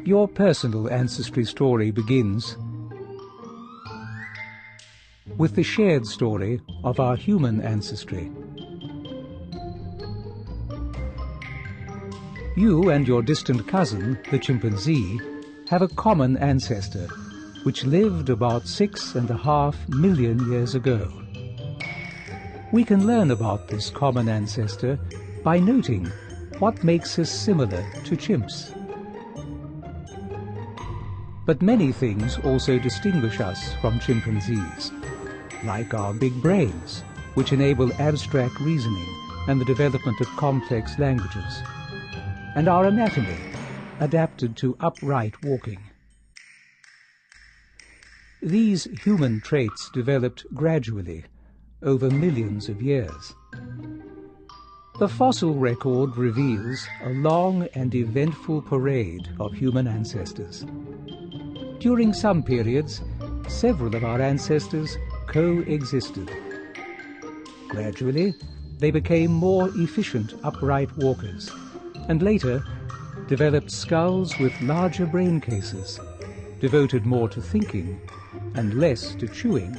Your personal ancestry story begins with the shared story of our human ancestry. You and your distant cousin, the chimpanzee, have a common ancestor, which lived about 6.5 million years ago. We can learn about this common ancestor by noting what makes us similar to chimps. But many things also distinguish us from chimpanzees, like our big brains, which enable abstract reasoning and the development of complex languages, and our anatomy, adapted to upright walking. These human traits developed gradually over millions of years. The fossil record reveals a long and eventful parade of human ancestors. During some periods, several of our ancestors coexisted. Gradually, they became more efficient upright walkers, and later developed skulls with larger brain cases, devoted more to thinking and less to chewing.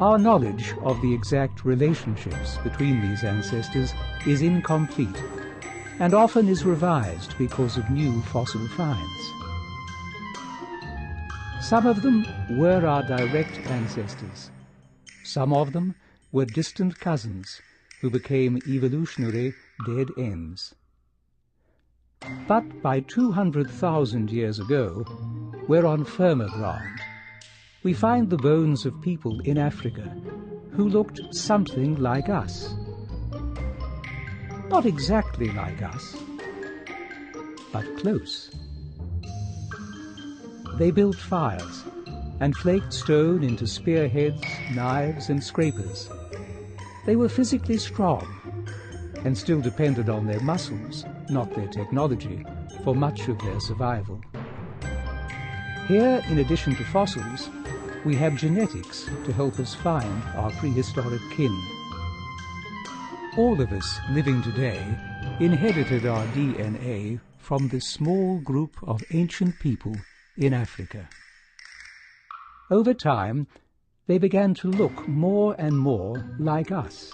Our knowledge of the exact relationships between these ancestors is incomplete and often is revised because of new fossil finds. Some of them were our direct ancestors. Some of them were distant cousins who became evolutionary dead ends. But by 200,000 years ago, we're on firmer ground. We find the bones of people in Africa who looked something like us. Not exactly like us, but close. They built fires and flaked stone into spearheads, knives, and scrapers. They were physically strong and still depended on their muscles, not their technology, for much of their survival. Here, in addition to fossils, we have genetics to help us find our prehistoric kin. All of us living today inherited our DNA from this small group of ancient people in Africa. Over time, they began to look more and more like us,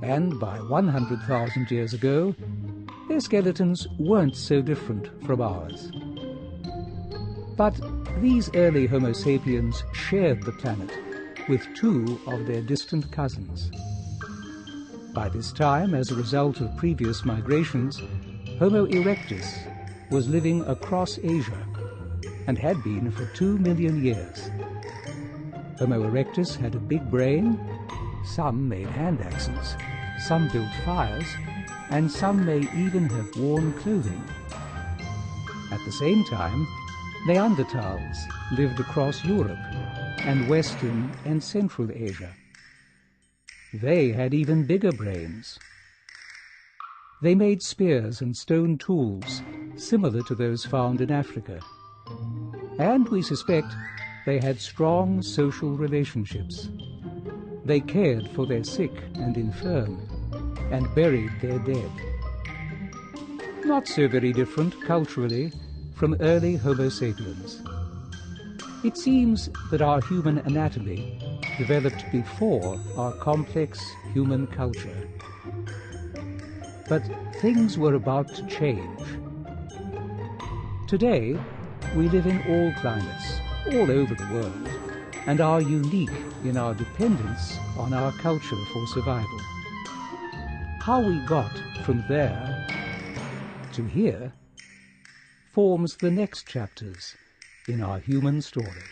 and by 100,000 years ago, their skeletons weren't so different from ours. But these early Homo sapiens shared the planet with two of their distant cousins. By this time, as a result of previous migrations, Homo erectus was living across Asia and had been for 2 million years. Homo erectus had a big brain, some made hand axes, some built fires, and some may even have worn clothing. At the same time, Neanderthals lived across Europe and Western and Central Asia. They had even bigger brains. They made spears and stone tools similar to those found in Africa. And we suspect they had strong social relationships. They cared for their sick and infirm and buried their dead. Not so very different culturally from early Homo sapiens. It seems that our human anatomy developed before our complex human culture. But things were about to change. Today, we live in all climates, all over the world, and are unique in our dependence on our culture for survival. How we got from there to here forms the next chapters in our human story.